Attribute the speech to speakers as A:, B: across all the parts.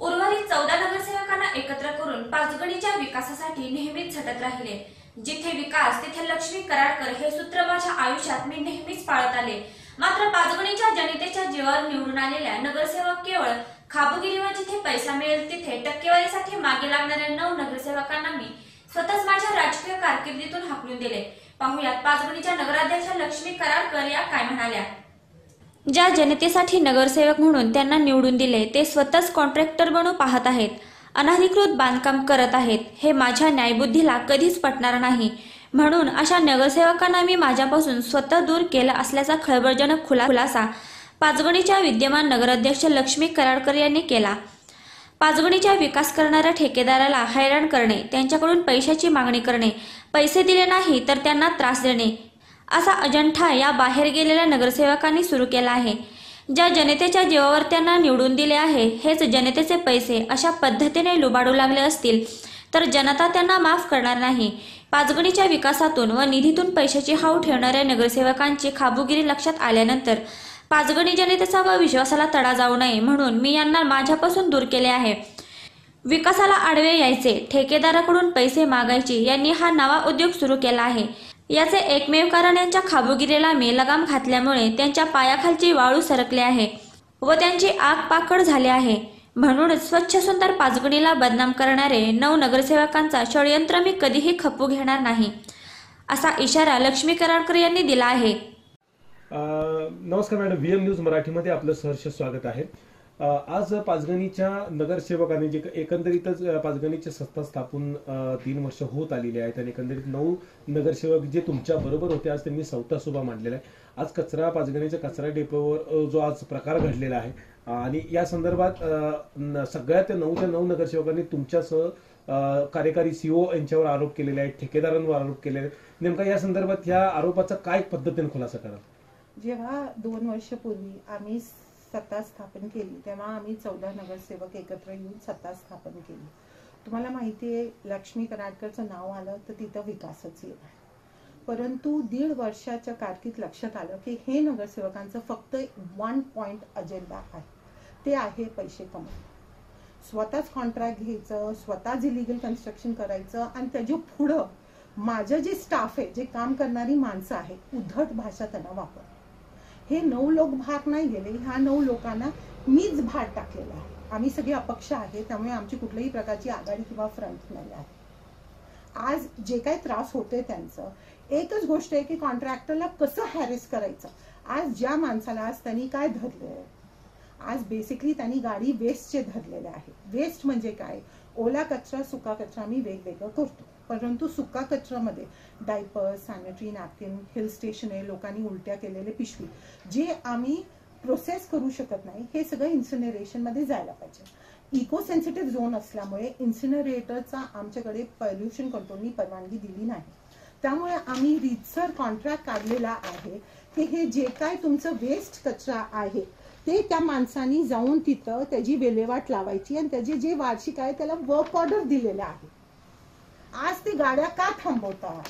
A: उर्वरित 14 नगरसेवकांना एकत्र करून पाचगणीच्या विकासासाठी नेहमीच झटत राहिले। जिथे विकास तिथे लक्ष्मी कराडकर हे सूत्र माझ्या आयुष्यात मी नेहमीच पाळत आले। मात्र पाचगणीच्या जनतेच्या जीवावर निवडून आलेल्या नगरसेवक केवळ खाबुगिरी व जिथे पैसा मिळेल तिथे टक्केवारीसाठी मागे लागणाऱ्या 9 नगरसेवकांना मी स्वतःच माझ्या राजकीय कारकिर्दीतून हाकलून दिले। पाहुयात पाचगणीच्या नगराध्यक्षा लक्ष्मी कराडकर या काय म्हणाल्या। ज्या जनतेसाठी नगरसेवक म्हणून त्यांना निवडून दिले ते स्वतःच कॉन्ट्रॅक्टर बनू पाहत आहेत, अनधिकृत बांधकाम करत आहेत, हे माझ्या न्यायबुद्धीला कधीच पटणार नाही। म्हणून अशा नगरसेवकांना मी माझ्यापासून स्वतः दूर केला असल्याचा खळबळजनक खुलासा पाचगणीच्या विद्यमान नगराध्यक्ष लक्ष्मी कराडकर यांनी केला। पाचगणीचा विकास करणाऱ्या ठेकेदाराला हैराण करणे, त्यांच्याकडून पैशाची मागणी करणे, पैसे दिले नाही तर त्यांना त्रास देणे असा अजंठा या बाहेर गेलेल्या नगरसेवकांनी सुरू केला आहे। ज्या जनतेच्या जीवावर त्यांना निवडून दिले आहे हेच जनतेचे पैसे अशा पद्धतीने लुबाडू लागले असतील तर जनता त्यांना माफ करणार नाही। पाचगणीच्या विकासातून व निधीतून पैशाची हाव ठेवणाऱ्या नगरसेवकांची खाबुगिरी लक्षात आल्यानंतर पाचगणी जनतेचा व विश्वासाला तडा जाऊ नये म्हणून मी यांना माझ्यापासून दूर केले आहे। विकासाला आडवे यायचे, ठेकेदाराकडून पैसे मागायचे यांनी हा नवा उद्योग सुरू केला आहे। याचे एकमेव कारण यांच्या खाबुगिरीला मी लगाम घातल्यामुळे त्यांच्या पायाखालची वाळू सरकले आहे व त्यांची आग पाकड झाली आहे। म्हणून स्वच्छ सुंदर पाचगणीला बदनाम करणारे 9 नगरसेवकांचा षडयंत्र मी कधीही खपू घेणार नाही असा इशारा लक्ष्मी कराडकर यांनी दिला आहे।
B: नमस्कार मॅडम, VM न्यूज मराठीमध्ये आपलं सहर्ष स्वागत आहे। आज पाचगणीच्या नगरसेवकांनी जे एकंदरीतच पाचगणीची सत्ता स्थापन 3 वर्ष होत आलेली आहेत आणि एकंदरीत 9 नगरसेवक जे तुमच्या बरोबर होते आज त्यांनी सौथा सुभा मांडलेला आहे। आज पाचगणीच्या कचरा डेपोवर जो आज प्रकार घडलेला आहे आणि या संदर्भात सगळ्यात 9 नगरसेवकांनी तुमच्यासह कार्यकारी CEO यांच्यावर आरोप केलेले आहेत, ठेकेदारांवर आरोप केलेले आहेत। नेमका या संदर्भात या आरोपाचा काय पद्धतीने खुलासा करा।
C: जेव्हा 2 वर्षापूर्वी आम्ही सत्ता स्थापन केली तेव्हा आम्ही 14 नगरसेवक एकत्र येऊन सत्ता स्थापन केली। तुम्हाला माहिती आहे लक्ष्मी कराडकरचं नाव आलं तर तिथं विकासच येईल, परंतु 1.5 वर्षाच्या कारकीर्दीत लक्षात आलं की हे नगरसेवकांचं फक्त 1 पॉइंट अजेंडा आहे, ते आहे पैसे कमवणे। स्वतःच कॉन्ट्रॅक्ट घ्यायचं, स्वतःच इलिगल कन्स्ट्रक्शन करायचं आणि त्याच्या पुढं माझं जे स्टाफ आहे, जे काम करणारी माणसं आहे, उद्धट भाषा त्यांना वापर। हे 9 लोक भाग नाही गेले, ह्या 9 लोकांना मीच भाग टाकलेला आहे। आम्ही सगळे अपक्ष आहे, त्यामुळे आमची कुठल्याही प्रकारची आघाडी किंवा फ्रंट नाही आहे। आज जे काही त्रास होते त्यांचं एकच गोष्ट आहे की कॉन्ट्रॅक्टरला कसं हॅरेस करायचं। आज ज्या माणसाला आज त्यांनी काय धरले, आज बेसिकली त्यांनी गाडी वेस्टचे धरलेले आहे। वेस्ट म्हणजे काय, ओला कचरा सुका कचरा आम्ही वेगवेगळं करतो, परंतु सुका कचऱ्यामध्ये diaper, sanitary napkin, hill station आहे, लोकांनी उलट्या केलेले पिशवी जे आम्ही प्रोसेस करू शकत नाही हे सगळं इन्सिनरेशन मध्ये जायला पाहिजे। इको सेन्सिटिव्ह झोन असल्यामुळे इन्सिनरेटरचा आमच्याकडे पोल्युशन कंट्रोलनी परवानगी दिली नाही, त्यामुळे आम्ही रीतसर कॉन्ट्रॅक्ट काढलेला आहे की हे जे काय तुमचं वेस्ट कचरा आहे ते त्या माणसांनी जाऊन तिथं त्याची विल्हेवाट लावायची आणि त्याचे जे वार्षिक आहे त्याला वर्क ऑर्डर दिलेला आहे। आज ते गाड्या का थांबवतात,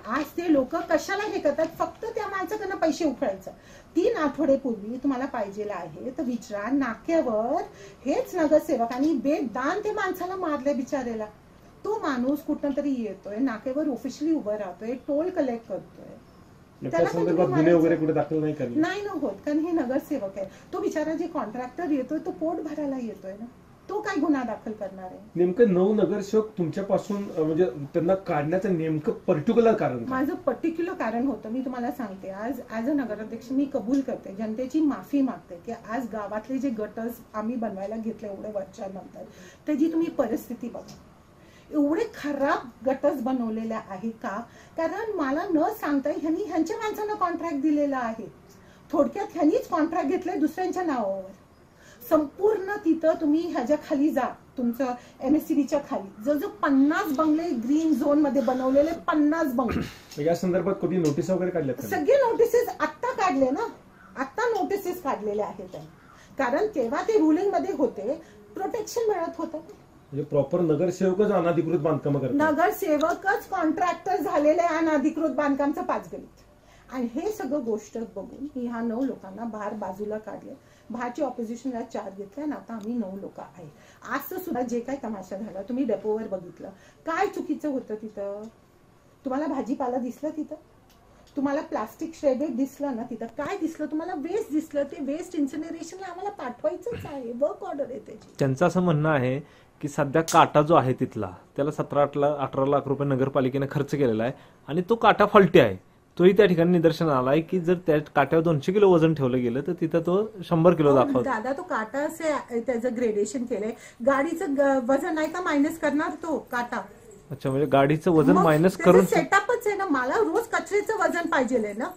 C: आज ते लोक कशाला हे करतात, फक्त त्या माणसाकडनं पैसे उकळायचं। 3 आठवड्यापूर्वी तुम्हाला पाहिजेला आहे तर विचारा, नाक्यावर हेच नगरसेवकांनी बेदान ते माणसाला मारले बिचारेला। तो माणूस कुठं तरी येतोय, नाक्यावर ऑफिशियली उभं राहतोय, टोल कलेक्ट करतोय, नाही ना होत, कारण हे नगरसेवक आहे। तो बिचारा जे कॉन्ट्रॅक्टर येतोय तो पोट भरायला येतोय ना, तो काय गुन्हा दाखल करणार आहे।
B: नेमकं 9 नगरसेवक तुमच्यापासून म्हणजे त्यांना काढण्याचं नेमकं पर्टिक्युलर कारण? माझं
C: पर्टिक्युलर कारण होतं, मी तुम्हाला सांगते। आज ऍज अ नगराध्यक्ष मी कबूल करते, जनतेची माफी मागते की आज गावातले जे गटर्स आम्ही बनवायला घेतले एवढे वर्षानंतर त्याची तुम्ही परिस्थिती बघा। एवढे खराब गटर्स बनवलेले आहे का, कारण मला न सांगता ह्यांनी ह्यांच्या माणसांना कॉन्ट्रॅक्ट दिलेला आहे। थोडक्यात ह्यांनीच कॉन्ट्रॅक्ट घेतलंय दुसऱ्यांच्या नावावर। संपूर्ण तिथं तुम्ही ह्याच्या खाली जा, तुमचं MSCBच्या खाली जो 50 बंगले ग्रीन झोन मध्ये बनवलेले 50 बंगले।
B: या संदर्भात कधी नोटीस वगैरे काढल्या?
C: सगळे नोटिसेस आत्ता काढले ना, आत्ता नोटिसेस काढलेले आहेत, कारण तेव्हा ते रुलिंग मध्ये होते, प्रोटेक्शन मिळत होतं।
B: म्हणजे प्रॉपर नगरसेवकच अनधिकृत बांधकाम करतात,
C: नगरसेवकच कॉन्ट्रॅक्टर झालेले अनधिकृत बांधकामचं पाचगणीत। आणि हे सगळं गोष्ट बघून ह्या 9 लोकांना बाहेर बाजूला काढले, बाहेरची ऑपोजिशनला 4 घेतल्या ना, आता आम्ही 9 लोक आहे. आजचं सुद्धा जे काय तमाशा झाला तुम्ही डेपोवर बघितलं, काय चुकीचं होतं तिथं? तुम्हाला भाजीपाला दिसलं तिथं? तुम्हाला प्लास्टिक श्रेडेड दिसलं ना तिथं? काय दिसलं तुम्हाला? वेस्ट दिसलं. ते वेस्ट इन्सिनरेशनला आम्हाला पाठवायचंच आहे, वर्क ऑर्डर आहे त्याची.
D: त्यांचं असं म्हणणं आहे की सध्या काटा जो आहे तिथला त्याला 17-18 लाख रुपये नगरपालिकेने खर्च केलेला आहे आणि तो काटा फॉल्टी आहे. तोही त्या ठिकाणी निदर्शनाला आलाय की जर त्या काट्यावर 200 किलो वजन ठेवलं गेलं तर तिथं तो 100 किलो दाखवतो.
C: दादा तो काटा असे त्याचं ग्रेडेशन केलंय. गाडीचं वजन नाही का मायनस करणार तो काटा?
D: अच्छा, म्हणजे गाडीचं वजन मायनस करून
C: सेटअपच आहे ना. मला रोज कचऱ्याचं वजन पाहिजे ना.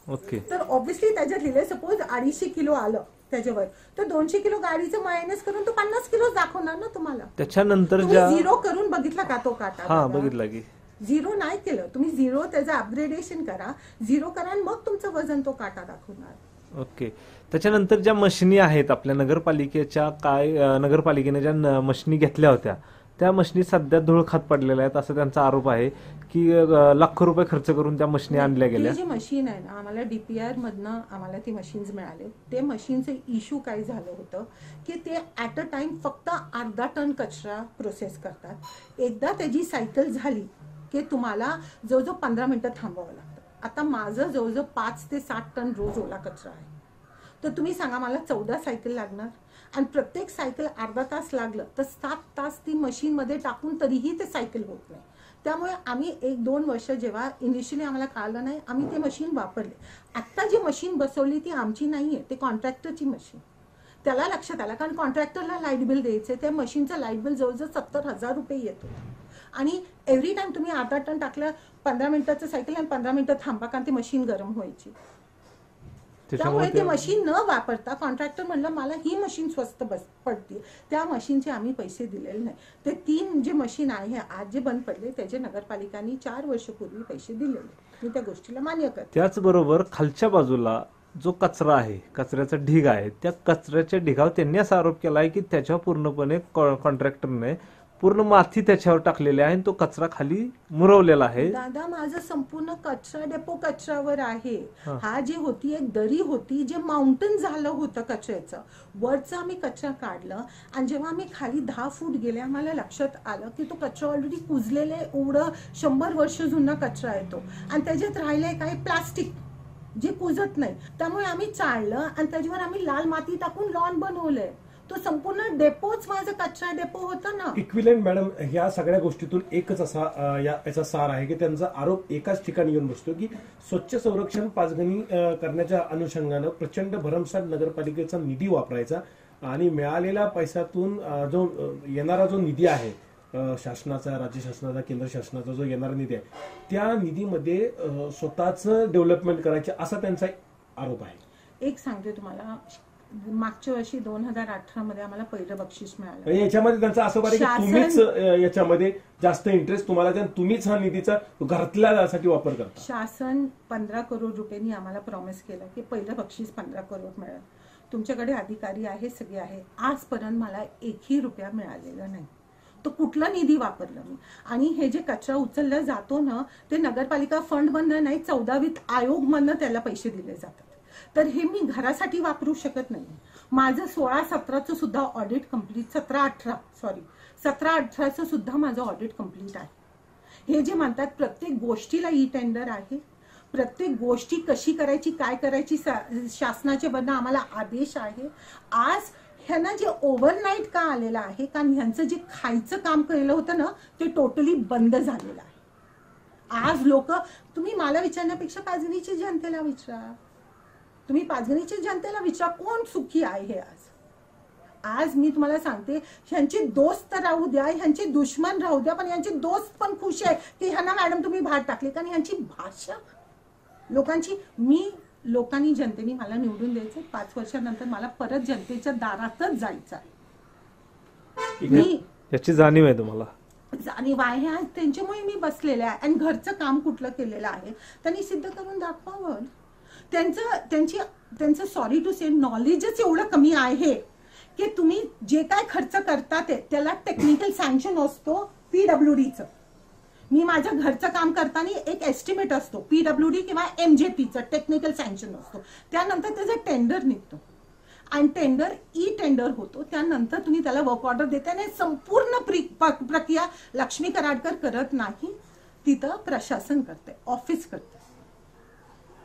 D: ओके.
C: तर ऑब्व्हियसली त्याच्यात लिहिले सपोज 250 किलो आलं त्याच्यावर, तर 200 किलो गाडीचं मायनस करून तो 50 किलो दाखवणार ना तुम्हाला.
D: त्याच्यानंतर ज्या
C: झिरो करून बघितला का तो काटा?
D: हा, बघितला की
C: झिरो नाही केलं तुम्ही. झिरो त्याचं अपग्रेडेशन करा, झिरो करा आणि मग तुमचं वजन तो काटा दाखवणार.
D: ओके. त्याच्यानंतर ज्या मशिनी आहेत आपल्या नगरपालिकेच्या, नगरपालिकेने ज्या मशिनी घेतल्या होत्या त्या मशिनी सध्या धूळ खात पडलेल्या आहेत असं त्यांचा आरोप आहे की लाखो रुपये खर्च करून त्या मशिनी आणल्या गेल्या.
C: जी मशीन आहे ना, आम्हाला डीपीआर मधनं आम्हाला ती मशीन्स मिळाले. ते मशीनचं इश्यू काय झालं होतं की ते ऍट अ टाइम फक्त अर्धा टन कचरा प्रोसेस करतात. एकदा त्याची सायकल झाली की तुम्हाला जवळजवळ 15 मिनिटं थांबावं लागतं. आता माझं जवळजवळ 5 ते 7 टन रोज ओला कचरा आहे. तर तुम्ही सांगा मला 14 सायकल लागणार आणि प्रत्येक सायकल अर्धा तास लागलं तर 7 तास ती मशीनमध्ये टाकून तरीही ते सायकल होत नाही. त्यामुळे आम्ही 1-2 वर्ष जेव्हा इनिशियली आम्हाला कळलं नाही, आम्ही ते मशीन वापरले. आता जी मशीन बसवली ती आमची नाहीये, ते कॉन्ट्रॅक्टरची मशीन. त्याला लक्षात आलं कारण कॉन्ट्रॅक्टरला लाईट बिल द्यायचे. त्या मशीनचं लाईट बिल जवळजवळ 70,000 रुपये येतो. आणि एव्हरी टाइम तुम्ही अर्धा टन टाकलं, 15 मिनिटाचं सायकल आणि 15 मिनिटं थांबा कारण ती मशीन गरम व्हायची. त्यामुळे ते मशीन न वापरता कॉन्ट्रॅक्टर म्हणलं मला ही मशीन स्वस्त पडते, त्या मशीनचे आम्ही पैसे दिलेले नाही. ते 3 जे मशीन आहे आज जे बंद पडले त्याचे नगरपालिकांनी 4 वर्षपूर्वी पैसे दिलेले. मी त्या गोष्टीला मान्य करते.
D: त्याचबरोबर खालच्या बाजूला जो कचरा आहे, कचऱ्याचा ढीग आहे, त्या कचऱ्याच्या ढिगावर त्यांनी असा आरोप केला आहे की त्याच्यावर पूर्णपणे कॉन्ट्रॅक्टरने पूर्ण माती त्याच्यावर टाकलेली आहे आणि तो कचरा खाली मुरवलेला आहे.
C: दादा माझं संपूर्ण कचरा डेपो कचऱ्यावर आहे. हा जी होती एक दरी होती जे माउंटन झालं होतं कचऱ्याचं. वरचं आम्ही कचरा काढलं आणि जेव्हा आम्ही खाली 10 फूट गेले आम्हाला लक्षात आलं की तो कचरा ऑलरेडी कुजलेले एवढं 100 वर्ष जुना कचरा येतो आणि त्याच्यात राहिलंय काय प्लास्टिक जे कुजत नाही. त्यामुळे आम्ही चाळलं आणि त्याच्यावर आम्ही लाल माती टाकून लॉन बनवलंय. तो संपूर्ण डेपोच माझा कचरा डेपो होता ना.
B: इक्विलंट मॅडम, ह्या सगळ्या गोष्टीतून एकच असा याचा सार आहे की त्यांचा आरोप एकाच ठिकाणी येऊन बसतो की स्वच्छ संरक्षण पाचगणी करण्याच्या अनुषंगानं प्रचंड भरमसाठ नगरपालिकेचा निधी वापरायचा आणि मिळालेल्या पैशातून जो येणारा जो निधी आहे शासनाचा, राज्य शासनाचा, केंद्र शासनाचा जो येणारा निधी आहे त्या निधीमध्ये स्वतःच डेव्हलपमेंट करायचे असा त्यांचा आरोप आहे.
C: एक सांगते तुम्हाला, मागच्या वर्षी 2018 मध्ये आम्हाला पहिलं बक्षीस मिळालं.
B: याच्यामध्ये त्यांचं असं वाटतं की तुम्हीच याच्यामध्ये जास्त इंटरेस्ट तुम्हाला, तुम्हीच हा निधीचा घरातल्यासाठी वापर करता.
C: शासन 15 करोड रुपयांनी आम्हाला प्रॉमिस केलं की पहिलं बक्षीस 15 करोड मिळेल. तुमच्याकडे अधिकारी आहे, सगळे आहे. आजपर्यंत मला 1ही रुपया मिळालेला नाही. तो कुठला निधी वापरला मी? आणि हे जे कचरा उचलला जातो ना ते नगरपालिका फंड मधनं नाही, 14वीत आयोग मधनं त्याला पैसे दिले जातात. तर हे मी घरासाठी वापरू शकत नाही. माझं 16-17चं सुद्धा ऑडिट कम्प्लीट, 17-18चं सुद्धा माझं ऑडिट कम्प्लीट आहे. हे जे म्हणतात प्रत्येक गोष्टीला ई टेंडर आहे, प्रत्येक गोष्टी कशी करायची, काय करायची शासनाचे बदला आम्हाला आदेश आहे. आज ह्यांना जे ओव्हरनाईट का आलेलं आहे कारण ह्यांचं जे खायचं काम केलं होतं ना ते टोटली बंद झालेलं आहे. आज लोक, तुम्ही मला विचारण्यापेक्षा पाचगणीच्या जनतेला विचारा, तुम्ही पाचगणीच्या जनतेला विचारा कोण सुखी आहे हे. आज मी तुम्हाला सांगते, ह्यांचे दोस्त राहू द्या, ह्यांचे दुश्मन राहू द्या, पण ह्यांचे दोस्त पण खुश आहे की ह्यांना मॅडम तुम्ही भात टाकले. कारण ह्यांची भाषा लोकांची, लोकांनी जनतेने मला निवडून द्यायचं. 5 वर्षानंतर मला परत जनतेच्या दारातच जायचं आहे. मी
D: याची जाणीव आहे तुम्हाला?
C: जाणीव आहे. आज त्यांच्यामुळे मी बसलेले आहे आणि घरचं काम कुठलं केलेलं आहे त्यांनी सिद्ध करून दाखवावं. त्यांचं सॉरी टू से नॉलेजच एवढं कमी आहे की तुम्ही जे काय खर्च करता त्याला टेक्निकल सँक्शन असतो PWDचं. मी माझ्या घरचं काम करताना एक एस्टिमेट असतो PWD किंवा MJPचं टेक्निकल सँक्शन असतो. त्यानंतर त्याचा टेंडर निघतो आणि टेंडर ई टेंडर होतो, त्यानंतर तुम्ही त्याला वर्क ऑर्डर देता आणि संपूर्ण प्रक्रिया लक्ष्मी कराडकर करत नाही, तिथं प्रशासन करते, ऑफिस करते.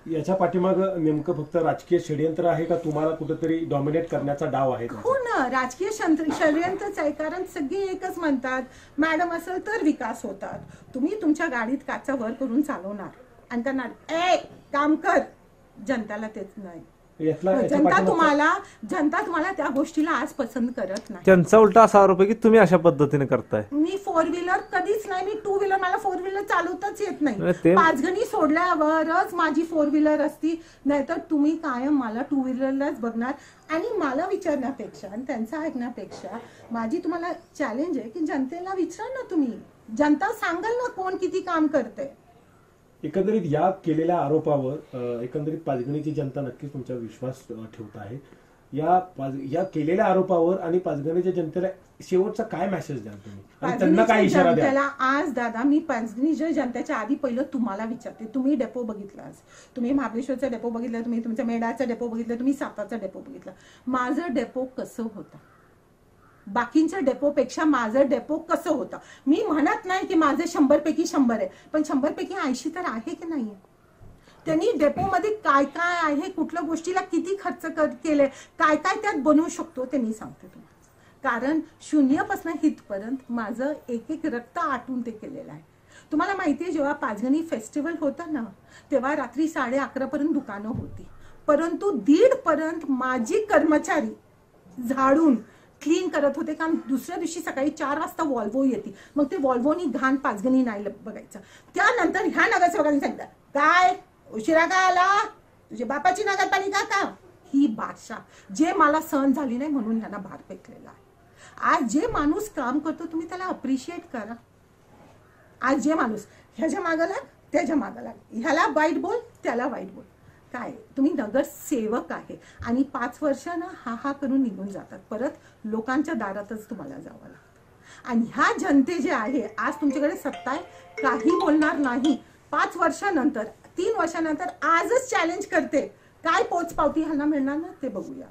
B: याच्या पाठीमाग नेमकं फक्त राजकीय षडयंत्र आहे का तुम्हाला कुठेतरी डॉमिनेट करण्याचा डाव आहे?
C: हो ना, राजकीय षडयंत्रच आहे. कारण सगळे एकच म्हणतात, मॅडम असेल तर विकास होतात. तुम्ही तुमच्या गाडीत काचा वर करून चालवणार आणि करणार काम कर, जनताला तेच नाही. जनता तुम्हाला त्या गोष्टीला आज पसंत करत नाही.
D: त्यांचा उलटा असा आरोप आहे की तुम्ही अशा पद्धतीने करताय.
C: मी 4 व्हीलर कधीच नाही, मी 2 व्हीलर, मला 4 व्हीलर चालवताच येत नाही. पाचगणी सोडल्यावरच माझी 4 व्हीलर असती, नाहीतर तुम्ही कायम मला 2 व्हीलरलाच बघणार. आणि मला विचारण्यापेक्षा आणि त्यांचं ऐकण्यापेक्षा माझी तुम्हाला चॅलेंज आहे की जनतेला विचारा ना, तुम्ही जनता सांगाल ना कोण किती काम करते.
B: एकंदरीत या केलेल्या आरोपावर एकंदरीत पाचगणीची जनता नक्कीच तुमच्यावर विश्वास ठेवत आहे. या केलेल्या आरोपावर आणि पाचगणीच्या जनतेला शेवटचा काय मेसेज द्याल तुम्ही आणि त्यांना काय इशारा द्याल?
C: आज दादा, मी पाचगणीच्या जनतेच्या आधी पहिलं तुम्हाला विचारते, तुम्ही डेपो बघितला, आज तुम्ही महाबळेश्वरचा डेपो बघितला, तुम्ही तुमच्या मेढाचा डेपो बघितला, तुम्ही सातारचा डेपो बघितला. माझं डेपो कसं होतं, बाकींच्या डेपोपेक्षा माझं डेपो कसं होतं? मी म्हणत नाही की माझे 100 पैकी 100 आहे, पण 100 पैकी 80 तर आहे की नाही? त्यांनी डेपोमध्ये काय काय आहे, कुठल्या गोष्टीला किती खर्च केले, काय काय त्यात बनवू शकतो ते मी सांगते तुम्हाला. कारण 0पासून हितपर्यंत माझं एक एक रक्त आटून ते केलेलं आहे. तुम्हाला माहितीये, जेव्हा पाचगणी फेस्टिवल होता ना, तेव्हा रात्री 11:30 पर्यंत दुकानं होती, परंतु 1:30 पर्यंत माझी कर्मचारी झाडून क्लीन करत होते. कारण दुसऱ्या दिवशी सकाळी 4 वाजता वॉल्वो येते, मग ते वॉल्वोनी घाण पाचगणी नाही बघायचं. त्यानंतर ह्या नगरसेवकांनी सांगितलं, काय उशिरा का आला, तुझ्या बापाची नगरपालिका का? ही भाषा जे मला सहन झाली नाही, म्हणून ह्यांना बाहेर फेकलेला आहे. आज जे माणूस काम करतो तुम्ही त्याला अप्रिशिएट करा. आज जे माणूस ह्याच्या मागं लाग, त्याच्या मागं लाग, ह्याला वाईट बोल, त्याला वाईट बोल, काय तुम्ही नगरसेवक आहे आणि 5 वर्षांना हा करून निघून जातात, परत लोकांच्या दारातच तुम्हाला जावं लागतं. आणि ह्या जनते जे आहे, आज तुमच्याकडे सत्ता आहे, काही बोलणार नाही. 5 वर्षानंतर 3 वर्षानंतर आजच चॅलेंज करते, काय पोचपावती ह्यांना मिळणार ना ते बघूया.